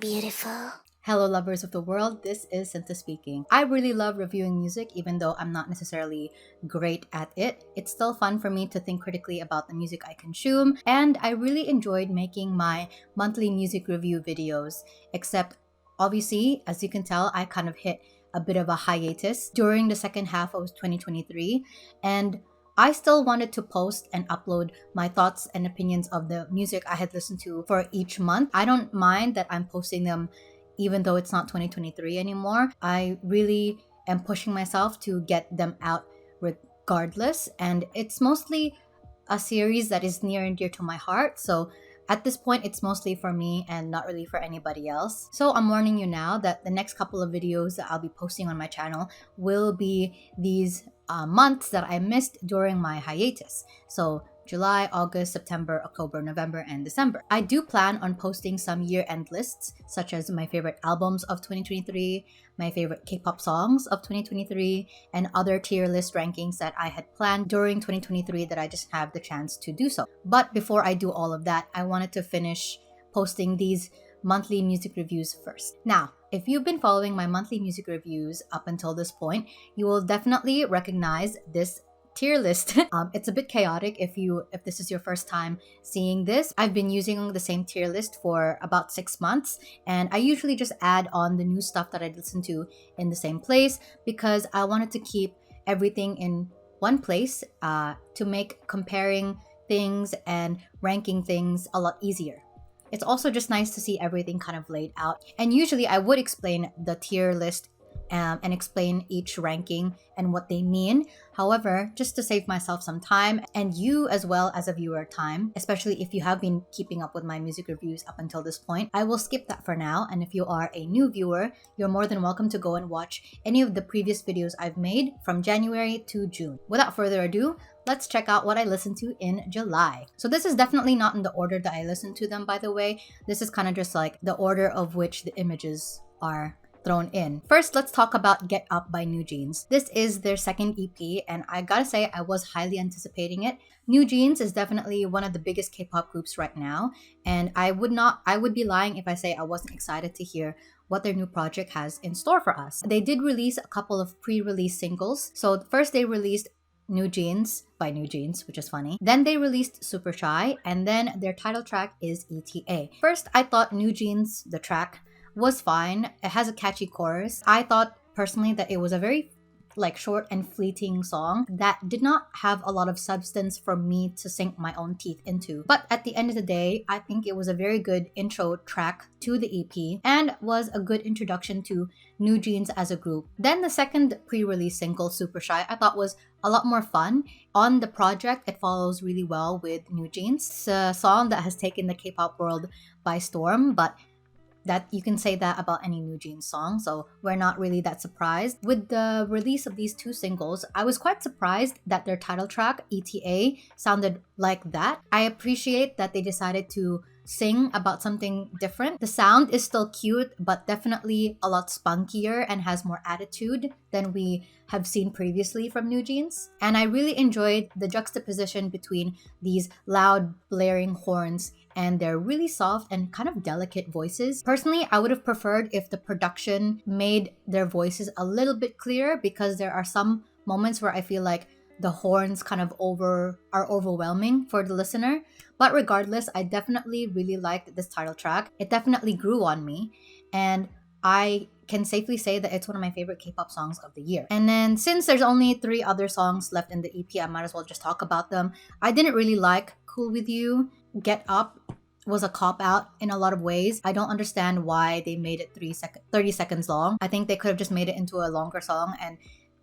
Beautiful. Hello, lovers of the world. This is Cinta speaking. I really love reviewing music, even though I'm not necessarily great at it. It's still fun for me to think critically about the music I consume, and I really enjoyed making my monthly music review videos. Except, obviously, as you can tell, I kind of hit a bit of a hiatus during the second half of 2023, and I still wanted to post and upload my thoughts and opinions of the music I had listened to for each month. I don't mind that I'm posting them even though it's not 2023 anymore. I really am pushing myself to get them out regardless. And it's mostly a series that is near and dear to my heart. So at this point, it's mostly for me and not really for anybody else. So I'm warning you now that the next couple of videos that I'll be posting on my channel will be these months that I missed during my hiatus. So July, August, September, October, November, and December. I do plan on posting some year-end lists, such as my favorite albums of 2023, my favorite K-pop songs of 2023, and other tier list rankings that I had planned during 2023 that I just have the chance to do so. But before I do all of that, I wanted to finish posting these monthly music reviews first. Now, if you've been following my monthly music reviews up until this point, you will definitely recognize this tier list. It's a bit chaotic if this is your first time seeing this. I've been using the same tier list for about 6 months, and I usually just add on the new stuff that I listen to in the same place because I wanted to keep everything in one place to make comparing things and ranking things a lot easier. It's also just nice to see everything kind of laid out. And usually I would explain the tier list and explain each ranking and what they mean. However, just to save myself some time and you as well as a viewer time, especially if you have been keeping up with my music reviews up until this point, I will skip that for now. And if you are a new viewer, you're more than welcome to go and watch any of the previous videos I've made from January to June. Without further ado, let's check out what I listened to in July. So this is definitely not in the order that I listened to them, by the way. This is kind of just like the order of which the images are thrown in. First, let's talk about Get Up by New Jeans. This is their second EP, and I gotta say, I was highly anticipating it. New Jeans is definitely one of the biggest K-pop groups right now, and I would be lying if I say I wasn't excited to hear what their new project has in store for us. They did release a couple of pre-release singles. So first they released New Jeans by New Jeans, which is funny. Then they released Super Shy, and then their title track is ETA. First, I thought New Jeans, the track, was fine. It has a catchy chorus. I thought personally that it was a very short and fleeting song that did not have a lot of substance for me to sink my own teeth into. But at the end of the day, I think it was a very good intro track to the EP and was a good introduction to New Jeans as a group. Then the second pre-release single, Super Shy, I thought was a lot more fun. On the project, it follows really well with New Jeans. It's a song that has taken the K-pop world by storm, but that you can say that about any New Jeans song, so we're not really that surprised. With the release of these two singles, I was quite surprised that their title track, ETA, sounded like that. I appreciate that they decided to sing about something different. The sound is still cute, but definitely a lot spunkier and has more attitude than we have seen previously from New Jeans. And I really enjoyed the juxtaposition between these loud, blaring horns and their really soft and kind of delicate voices. Personally, I would have preferred if the production made their voices a little bit clearer because there are some moments where I feel like the horns kind of are overwhelming for the listener. But regardless, I definitely really liked this title track. It definitely grew on me, and I can safely say that it's one of my favorite K-pop songs of the year. And then since there's only 3 other songs left in the EP, I might as well just talk about them. I didn't really like Cool With You. Get Up was a cop-out in a lot of ways. I don't understand why they made it 30 seconds long. I think they could have just made it into a longer song and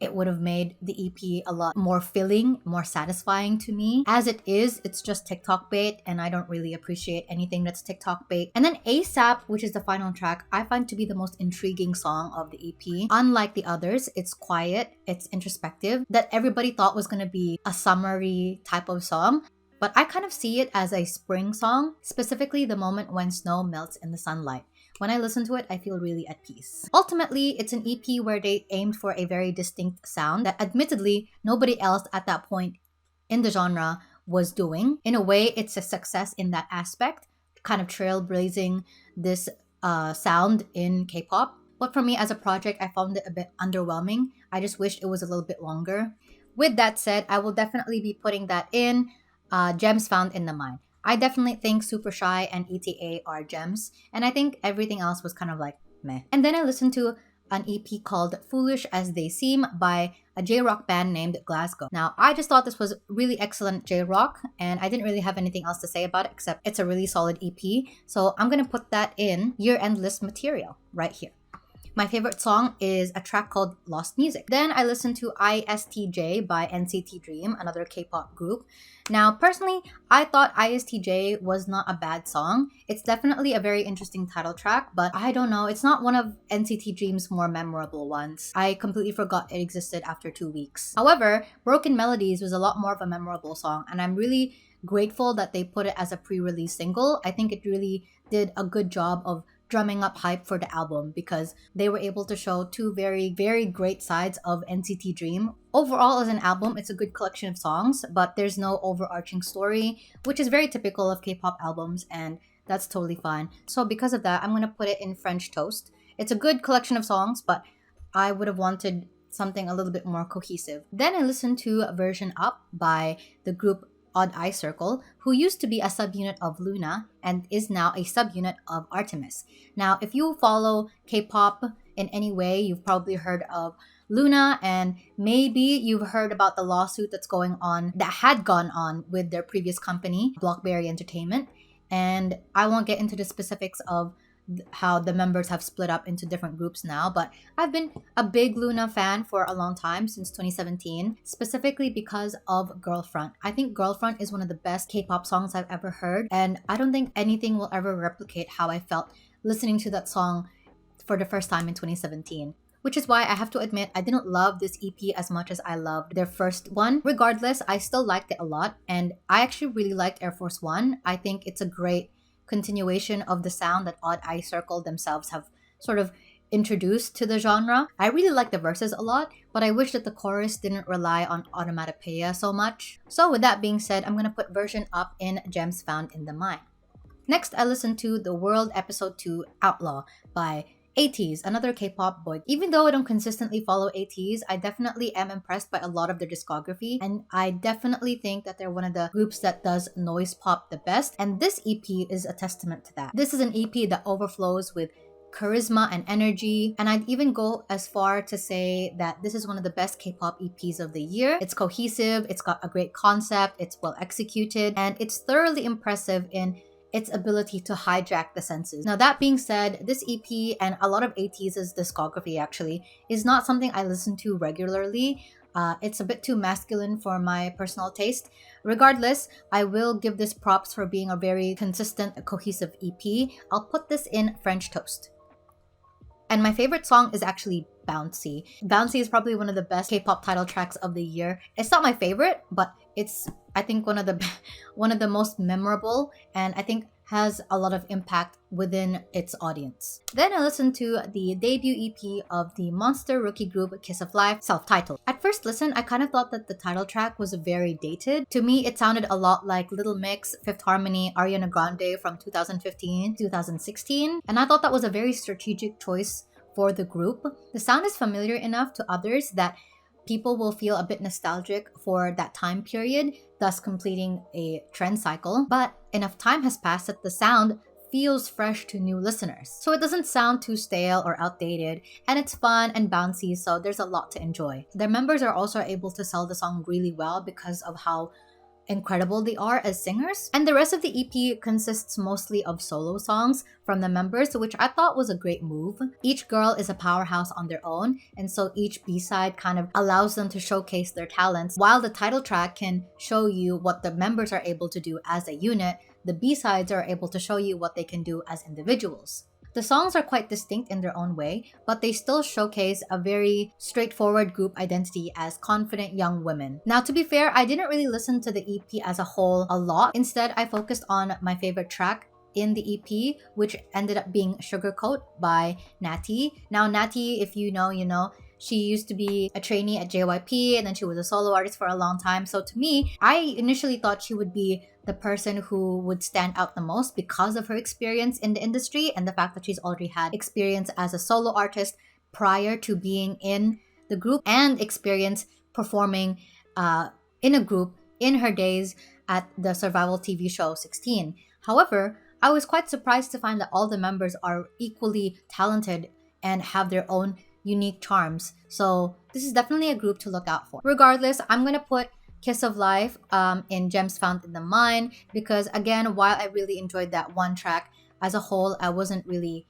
it would have made the EP a lot more filling, more satisfying to me. As it is, it's just TikTok bait, and I don't really appreciate anything that's TikTok bait. And then ASAP, which is the final track, I find to be the most intriguing song of the EP. Unlike the others, it's quiet, it's introspective, that everybody thought was gonna be a summery type of song. But I kind of see it as a spring song, specifically the moment when snow melts in the sunlight. When I listen to it, I feel really at peace. Ultimately, it's an EP where they aimed for a very distinct sound that admittedly nobody else at that point in the genre was doing. In a way, it's a success in that aspect, kind of trailblazing this sound in K-pop. But for me as a project, I found it a bit underwhelming. I just wished it was a little bit longer. With that said, I will definitely be putting that in gems found in the mind. I definitely think Super Shy and ETA are gems, and I think everything else was kind of like meh. And then I listened to an EP called Foolish as They Seem by a J-rock band named Glasgow. Now, I just thought this was really excellent J-rock, and I didn't really have anything else to say about it except it's a really solid EP. So I'm gonna put that in year-end list material right here. My favorite song is a track called Lost Music. Then I listened to ISTJ by NCT Dream, another K-pop group. Now, personally, I thought ISTJ was not a bad song. It's definitely a very interesting title track, but I don't know, it's not one of NCT Dream's more memorable ones. I completely forgot it existed after 2 weeks. However, Broken Melodies was a lot more of a memorable song, and I'm really grateful that they put it as a pre-release single. I think it really did a good job of drumming up hype for the album because they were able to show two very, very great sides of NCT Dream. Overall, as an album, it's a good collection of songs, but there's no overarching story, which is very typical of K-pop albums, and that's totally fine. So because of that, I'm gonna put it in French Toast. It's a good collection of songs, but I would have wanted something a little bit more cohesive. Then I listened to Version Up by the group Odd Eye Circle, who used to be a subunit of Luna and is now a subunit of Artemis. Now, if you follow K-pop in any way, you've probably heard of Luna, and maybe you've heard about the lawsuit that had gone on with their previous company, Blockberry Entertainment. And I won't get into the specifics of how the members have split up into different groups now, but I've been a big Luna fan for a long time, since 2017, specifically because of Girlfront. I think Girlfront is one of the best K-pop songs I've ever heard, and I don't think anything will ever replicate how I felt listening to that song for the first time in 2017. Which is why I have to admit I didn't love this EP as much as I loved their first one. Regardless, I still liked it a lot, and I actually really liked Air Force One. I think it's a great continuation of the sound that Odd Eye Circle themselves have sort of introduced to the genre. I really like the verses a lot, but I wish that the chorus didn't rely on onomatopoeia so much. So with that being said, I'm gonna put Version Up in Gems Found in the Mind. Next, I listened to The World Episode 2 Outlaw by ATEEZ, another K-pop boy. Even though I don't consistently follow ATEEZ, I definitely am impressed by a lot of their discography, and I definitely think that they're one of the groups that does noise pop the best, and this EP is a testament to that. This is an EP that overflows with charisma and energy, and I'd even go as far to say that this is one of the best K-pop EPs of the year. It's cohesive, it's got a great concept, it's well executed, and it's thoroughly impressive in its ability to hijack the senses. Now, that being said, this EP and a lot of ATEEZ's discography actually is not something I listen to regularly. It's a bit too masculine for my personal taste. Regardless, I will give this props for being a very consistent, cohesive EP. I'll put this in French Toast. And my favorite song is actually Bouncy. Bouncy is probably one of the best K-pop title tracks of the year. It's not my favorite, but it's, I think, one of the most memorable, and I think has a lot of impact within its audience. Then I listened to the debut EP of the monster rookie group Kiss of Life, self-titled. At first listen, I kind of thought that the title track was very dated. To me, it sounded a lot like Little Mix, Fifth Harmony, Ariana Grande from 2015, 2016, and I thought that was a very strategic choice for the group. The sound is familiar enough to others that people will feel a bit nostalgic for that time period, thus completing a trend cycle. But enough time has passed that the sound feels fresh to new listeners. So it doesn't sound too stale or outdated, and it's fun and bouncy, so there's a lot to enjoy. Their members are also able to sell the song really well because of how incredible they are as singers. And the rest of the EP consists mostly of solo songs from the members, which I thought was a great move. Each girl is a powerhouse on their own, and so each B-side kind of allows them to showcase their talents. While the title track can show you what the members are able to do as a unit, the B-sides are able to show you what they can do as individuals. The songs are quite distinct in their own way, but they still showcase a very straightforward group identity as confident young women. Now, to be fair, I didn't really listen to the EP as a whole a lot. Instead, I focused on my favorite track in the EP, which ended up being Sugarcoat by Natty. Now, Natty, if you know, you know. She used to be a trainee at JYP, and then she was a solo artist for a long time. So to me, I initially thought she would be the person who would stand out the most because of her experience in the industry and the fact that she's already had experience as a solo artist prior to being in the group and experience performing in a group in her days at the survival TV show 16. However, I was quite surprised to find that all the members are equally talented and have their own unique charms. So this is definitely a group to look out for. Regardless, I'm gonna put Kiss of Life in Gems Found in the Mind because, again, while I really enjoyed that one track, as a whole, I wasn't really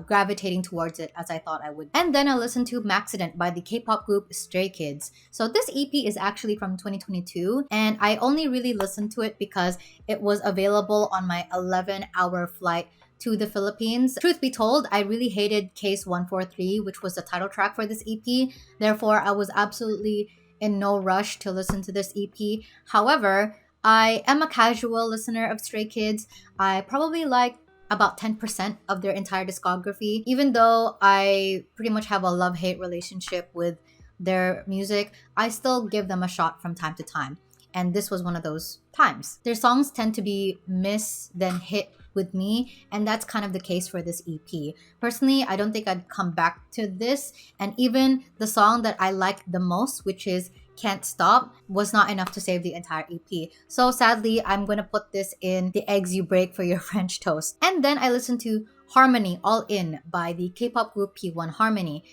gravitating towards it as I thought I would. And then I listened to Maxident by the K-pop group Stray Kids. So this EP is actually from 2022, and I only really listened to it because it was available on my 11-hour flight to the Philippines. Truth be told, I really hated Case 143, which was the title track for this EP. Therefore, I was absolutely in no rush to listen to this EP. However, I am a casual listener of Stray Kids. I probably like about 10% of their entire discography. Even though I pretty much have a love-hate relationship with their music, I still give them a shot from time to time. And this was one of those times. Their songs tend to be miss, then hit with me, and that's kind of the case for this EP. Personally, I don't think I'd come back to this, and even the song that I like the most, which is Can't Stop, was not enough to save the entire EP. So sadly, I'm gonna put this in the eggs you break for your French toast. And then I listened to Harmony All In by the K-pop group P1 Harmony.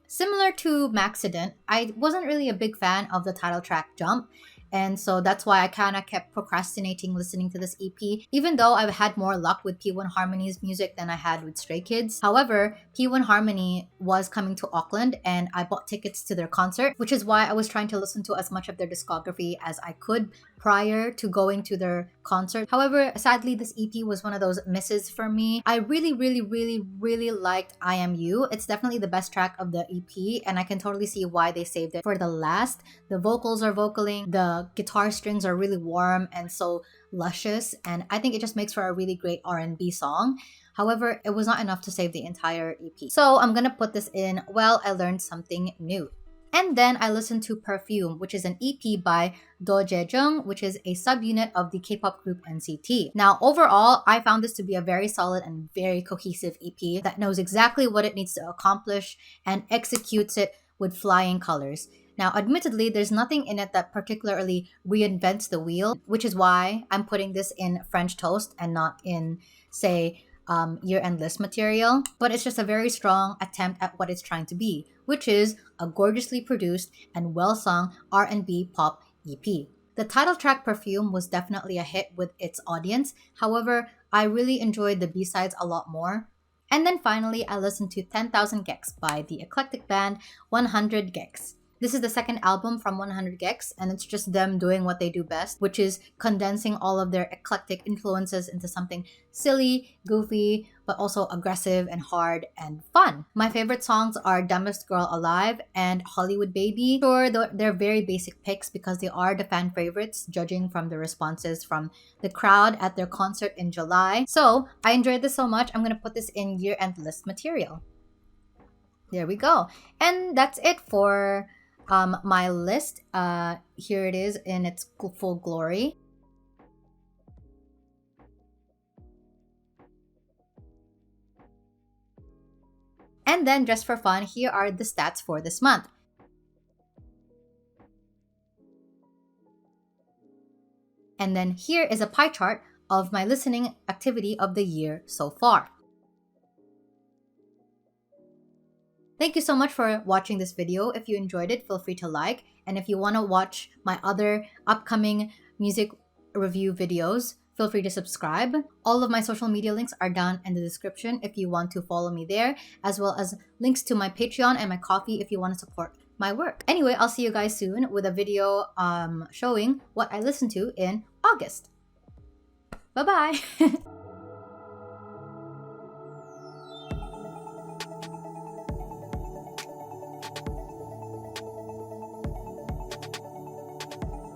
Similar to Maxident, I wasn't really a big fan of the title track Jump. And so that's why I kind of kept procrastinating listening to this EP, even though I've had more luck with P1 Harmony's music than I had with Stray Kids. However, P1 Harmony was coming to Auckland and I bought tickets to their concert, which is why I was trying to listen to as much of their discography as I could prior to going to their concert. However, sadly, this EP was one of those misses for me. I really liked I Am You. It's definitely the best track of the EP, and I can totally see why they saved it for the last. The vocals are vocaling, the guitar strings are really warm and so luscious, and I think it just makes for a really great R&B song. However, it was not enough to save the entire EP. So I'm gonna put this in, well, I learned something new. And then I listened to Perfume, which is an EP by Do Jaejung, which is a subunit of the K-pop group NCT. Now, overall, I found this to be a very solid and very cohesive EP that knows exactly what it needs to accomplish and executes it with flying colors. Now, admittedly, there's nothing in it that particularly reinvents the wheel, which is why I'm putting this in French toast and not in, say, year-end list material. But it's just a very strong attempt at what it's trying to be, which is a gorgeously produced and well-sung R&B pop EP. The title track Perfume was definitely a hit with its audience. However, I really enjoyed the B-sides a lot more. And then finally, I listened to 10,000 Gecs by the eclectic band 100 Gecs. This is the second album from 100 Gecs, and it's just them doing what they do best, which is condensing all of their eclectic influences into something silly, goofy, but also aggressive and hard and fun. My favorite songs are Dumbest Girl Alive and Hollywood Baby. Sure, they're very basic picks because they are the fan favorites, judging from the responses from the crowd at their concert in July. So I enjoyed this so much, I'm gonna put this in year-end list material. There we go. And that's it for my list. Here it is in its full glory. And then just for fun, here are the stats for this month. And then here is a pie chart of my listening activity of the year so far. Thank you so much for watching this video. If you enjoyed it, feel free to like. And if you want to watch my other upcoming music review videos, feel free to subscribe. All of my social media links are down in the description if you want to follow me there, as well as links to my Patreon and my Ko-fi if you want to support my work. Anyway, I'll see you guys soon with a video showing what I listened to in August. Bye-bye!